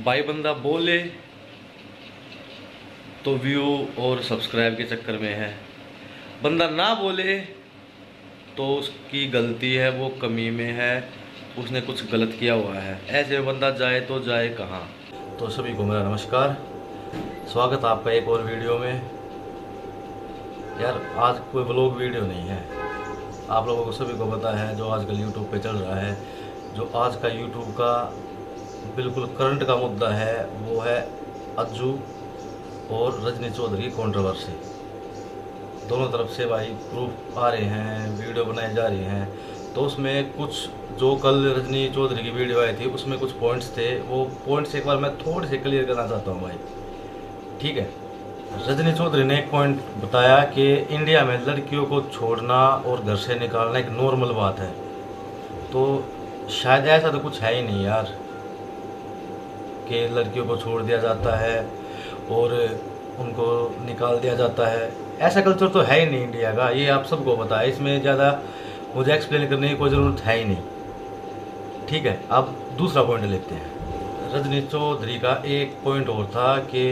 भाई बंदा बोले तो व्यू और सब्सक्राइब के चक्कर में है, बंदा ना बोले तो उसकी गलती है, वो कमी में है, उसने कुछ गलत किया हुआ है। ऐसे में बंदा जाए तो जाए कहाँ। तो सभी को मेरा नमस्कार, स्वागत आपका एक और वीडियो में। यार आज कोई व्लॉग वीडियो नहीं है, आप लोगों को सभी को पता है जो आजकल यूट्यूब पे चल रहा है, जो आज का यूट्यूब का बिल्कुल करंट का मुद्दा है, वो है अज्जू और रजनी चौधरी की कंट्रोवर्सी। दोनों तरफ से भाई प्रूफ आ रहे हैं, वीडियो बनाई जा रही हैं। तो उसमें कुछ जो कल रजनी चौधरी की वीडियो आई थी उसमें कुछ पॉइंट्स थे, वो पॉइंट्स एक बार मैं थोड़े से क्लियर करना चाहता हूँ भाई, ठीक है। रजनी चौधरी ने एक पॉइंट बताया कि इंडिया में लड़कियों को छोड़ना और घर से निकालना एक नॉर्मल बात है। तो शायद ऐसा तो कुछ है ही नहीं यार कि लड़कियों को छोड़ दिया जाता है और उनको निकाल दिया जाता है। ऐसा कल्चर तो है ही नहीं इंडिया का, ये आप सबको पता है। इसमें ज़्यादा मुझे एक्सप्लेन करने की कोई ज़रूरत है ही नहीं, ठीक है। अब दूसरा पॉइंट लेते हैं। रजनी चौधरी का एक पॉइंट और था कि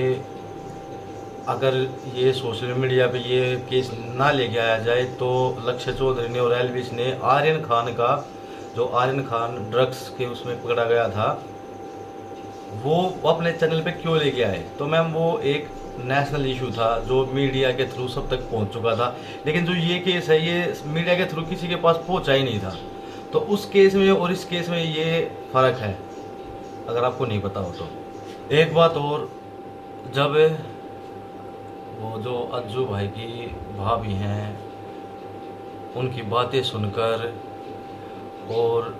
अगर ये सोशल मीडिया पे ये केस ना लेके आया जाए तो लक्ष्य चौधरी ने और एलविश ने आर्यन खान का, जो आर्यन खान ड्रग्स के उसमें पकड़ा गया था, वो अपने चैनल पे क्यों लेके आए। तो मैम वो एक नेशनल इशू था जो मीडिया के थ्रू सब तक पहुंच चुका था, लेकिन जो ये केस है ये मीडिया के थ्रू किसी के पास पहुंचा ही नहीं था। तो उस केस में और इस केस में ये फ़र्क है, अगर आपको नहीं पता हो तो। एक बात और, जब वो जो अज्जू भाई की भाभी हैं उनकी बातें सुनकर और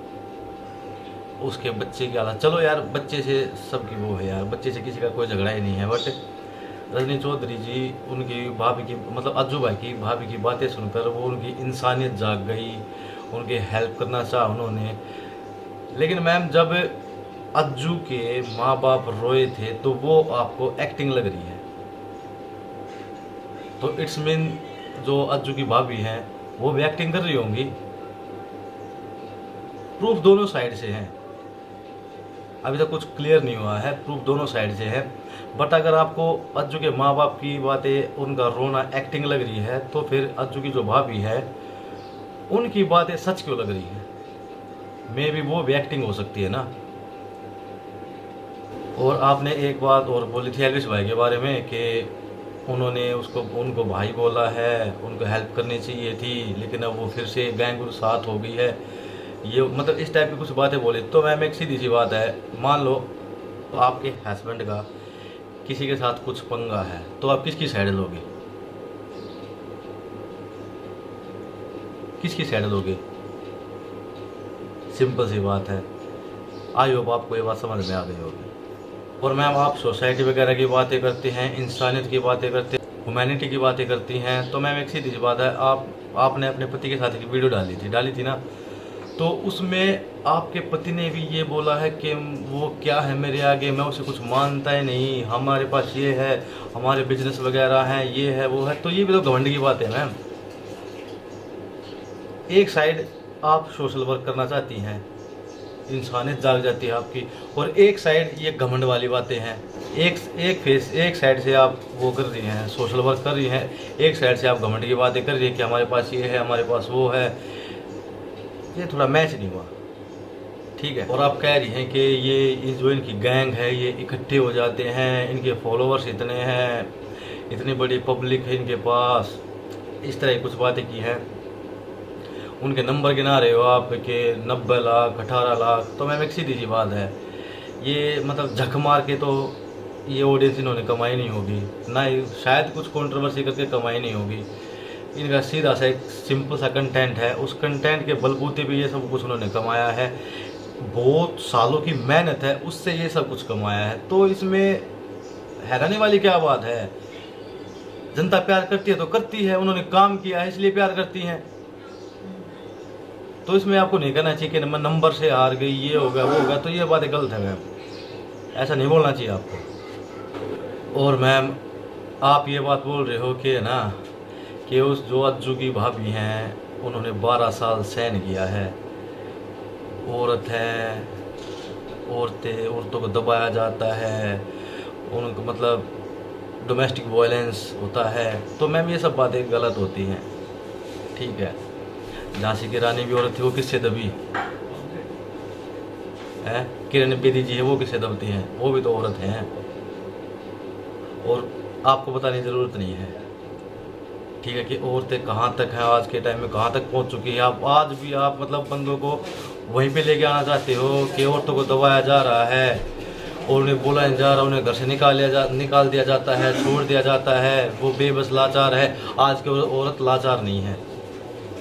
उसके बच्चे की हालत, चलो यार बच्चे से सबकी वो है यार, बच्चे से किसी का कोई झगड़ा ही नहीं है, बट रजनी चौधरी जी उनकी भाभी की, मतलब अज्जू भाई की भाभी की बातें सुनकर वो उनकी इंसानियत जाग गई, उनकी हेल्प करना चाहा उन्होंने। लेकिन मैम जब अज्जू के माँ बाप रोए थे तो वो आपको एक्टिंग लग रही है, तो इट्स मीन जो अज्जू की भाभी हैं वो भी एक्टिंग कर रही होंगी। प्रूफ दोनों साइड से हैं, अभी तक कुछ क्लियर नहीं हुआ है, प्रूफ दोनों साइड से है। बट अगर आपको अज्जू के माँ बाप की बातें, उनका रोना एक्टिंग लग रही है, तो फिर अज्जू की जो भाभी है उनकी बातें सच क्यों लग रही है। मे भी वो भी एक्टिंग हो सकती है ना। और आपने एक बात और बोली थी एलविश भाई के बारे में कि उन्होंने उनको भाई बोला है, उनको हेल्प करनी चाहिए थी, लेकिन अब वो फिर से गैंग साथ हो गई है, ये मतलब इस टाइप की कुछ बातें बोली। तो मैम एक सीधी सी बात है, मान लो आपके हस्बैंड का किसी के साथ कुछ पंगा है तो आप किसकी साइड लोगे, किसकी साइड लोगे? सिंपल सी बात है। आई होप आपको ये बात समझ में आ गई होगी। और मैम आप सोसाइटी वगैरह की बातें करते हैं, इंसानियत की बातें करते हैं, ह्यूमैनिटी की बातें करती हैं, तो मैम एक सीधी सी बात है, आपने अपने पति के साथ एक वीडियो डाली थी ना, तो उसमें आपके पति ने भी ये बोला है कि वो क्या है मेरे आगे, मैं उसे कुछ मानता ही नहीं, हमारे पास ये है, हमारे बिजनेस वगैरह हैं, ये है वो है। तो ये भी तो घमंड की बात है मैम। एक साइड आप सोशल वर्क करना चाहती हैं, इंसानियत जाग जाती है आपकी, और एक साइड ये घमंड वाली बातें हैं। एक साइड से आप वो कर रही हैं, सोशल वर्क कर रही हैं, एक साइड से आप घमंड की बातें कर रही हैं कि हमारे पास ये है, हमारे पास वो है। ये थोड़ा मैच नहीं हुआ, ठीक है। और आप कह रही हैं कि ये जो इनकी गैंग है ये इकट्ठे हो जाते हैं, इनके फॉलोअर्स इतने हैं, इतनी बड़ी पब्लिक है इनके पास, इस तरह की कुछ बातें की हैं। उनके नंबर गिना रहे हो आप कि 90 लाख 18 लाख। तो मैम एक सीधी सी बात है, ये मतलब झक मार के तो ये ऑडियंस इन्होंने कमाई नहीं होगी, ना ही शायद कुछ कंट्रोवर्सी करके कमाई नहीं होगी। इनका सीधा सा एक सिंपल सा कंटेंट है, उस कंटेंट के बलबूते पे ये सब कुछ उन्होंने कमाया है, बहुत सालों की मेहनत है उससे ये सब कुछ कमाया है। तो इसमें हैरानी वाली क्या बात है? जनता प्यार करती है तो करती है, उन्होंने काम किया है इसलिए प्यार करती हैं। तो इसमें आपको नहीं कहना चाहिए कि मैं नंबर से हार गई, ये होगा वो होगा, तो ये बातें गलत है मैम, ऐसा नहीं बोलना चाहिए आपको। और मैम आप ये बात बोल रहे हो कि ना कि उस जो अज्जू की भाभी हैं उन्होंने 12 साल सहन किया है, औरत है, औरतों को दबाया जाता है, उनको मतलब डोमेस्टिक वायलेंस होता है। तो मैम ये सब बातें गलत होती हैं, ठीक है। झांसी की रानी भी औरत थी, वो किससे दबी है? किरण बेदी जी है, वो किससे दबती हैं? वो भी तो औरत हैं। और आपको बताने की ज़रूरत नहीं है, ठीक है, कि औरतें कहाँ तक हैं आज के टाइम में, कहाँ तक पहुँच चुकी है। आप आज भी आप मतलब बंदों को वहीं पे लेके आना चाहते हो कि औरतों को दबाया जा रहा है और उन्हें बोला नहीं जा रहा, उन्हें घर से निकाल दिया जाता है, छोड़ दिया जाता है। वो बेबस लाचार है। आज की औरत लाचार नहीं है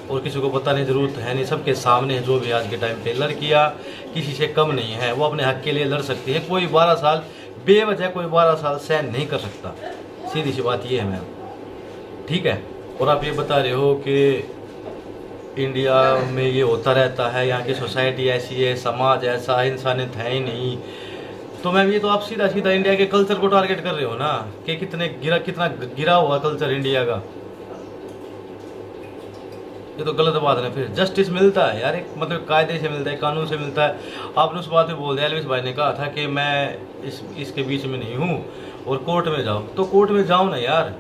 और किसी को बताने की ज़रूरत है नहीं, सबके सामने है। जो भी आज के टाइम पे लड़कियां किसी से कम नहीं है, वो अपने हक के लिए लड़ सकती है। कोई 12 साल बेवजह कोई 12 साल सहन नहीं कर सकता, सीधी सी बात ये है मैम, ठीक है। और आप ये बता रहे हो कि इंडिया में ये होता रहता है, यहाँ की सोसाइटी ऐसी है, समाज ऐसा, इंसानियत है ही नहीं। तो मैम ये तो आप सीधा सीधा इंडिया के कल्चर को टारगेट कर रहे हो ना, कि कितना गिरा हुआ कल्चर इंडिया का। ये तो गलत बात है ना। फिर जस्टिस मिलता है यार, एक मतलब कायदे से मिलता है, कानून से मिलता है। आपने उस बात पे बोल दिया, एलविस भाई ने कहा था कि मैं इसके बीच में नहीं हूँ और कोर्ट में जाओ, तो कोर्ट में जाओ ना यार।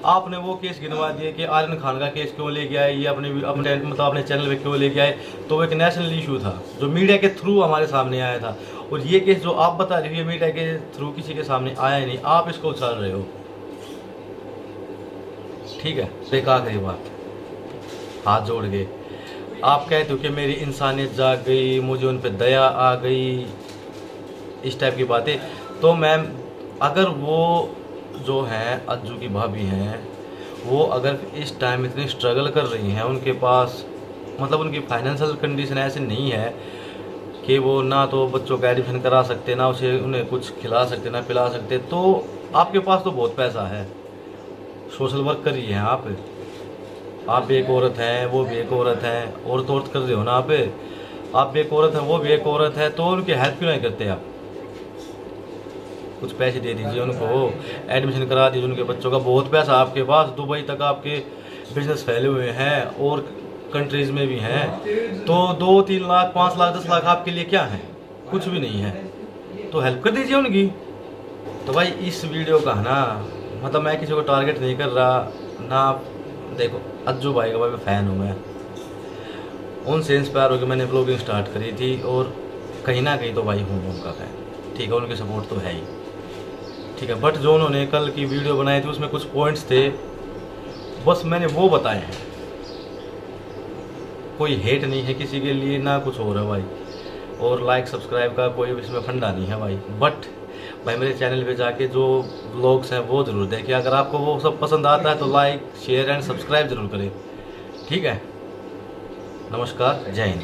आपने वो केस गिनवा दिए कि आर्यन खान का केस क्यों ले गया है, ये अपने अपने चैनल पे क्यों ले गया है। तो वो एक नेशनल इशू था जो मीडिया के थ्रू हमारे सामने आया था। और ये केस जो आप बता रहे हो, ये मीडिया के थ्रू किसी के सामने आया ही नहीं, आप इसको उछाल रहे हो, ठीक है। बेकार है ये बात। हाथ जोड़ के आप कहते हो कि मेरी इंसानियत जाग गई, मुझे उन पर दया आ गई, इस टाइप की बातें। तो मैम अगर वो जो हैं अज्जू की भाभी हैं, वो अगर इस टाइम इतनी स्ट्रगल कर रही हैं, उनके पास मतलब उनकी फाइनेंशियल कंडीशन ऐसे नहीं है कि वो ना तो बच्चों का एडमिशन करा सकते, ना उन्हें कुछ खिला सकते, ना पिला सकते, तो आपके पास तो बहुत पैसा है, सोशल वर्क कर रही हैं आप भी एक औरत हैं, वो भी एक औरत हैं, औरत कर रहे हो ना आप भी एक औरत हैं, वो भी एक औरत है। तो उनकी हेल्प क्यों नहीं करते आप? कुछ पैसे दे दीजिए उनको, एडमिशन करा दीजिए उनके बच्चों का। बहुत पैसा आपके पास, दुबई तक आपके बिजनेस फैले हुए हैं और कंट्रीज़ में भी हैं। तो 2-3 लाख 5 लाख 10 लाख आपके लिए क्या है? कुछ भी नहीं है। तो हेल्प कर दीजिए उनकी। तो भाई इस वीडियो का है ना, मतलब मैं किसी को टारगेट नहीं कर रहा ना। देखो अज्जू भाई का मैं फ़ैन हूँ, मैं उनसे इंस्पायर होकर मैंने ब्लॉगिंग स्टार्ट करी थी और कहीं ना कहीं तो भाई हूँ उनका फ़ैन, ठीक है। उनके सपोर्ट तो है ही, ठीक है। बट जो उन्होंने कल की वीडियो बनाई थी उसमें कुछ पॉइंट्स थे, बस मैंने वो बताए हैं। कोई हेट नहीं है किसी के लिए, ना कुछ हो रहा है भाई। और लाइक सब्सक्राइब का कोई इसमें फंडा नहीं है भाई। बट भाई मेरे चैनल पे जाके जो व्लॉग्स हैं वो ज़रूर देखिए। अगर आपको वो सब पसंद आता है तो लाइक शेयर एंड सब्सक्राइब ज़रूर करें, ठीक है। नमस्कार, जय हिंद।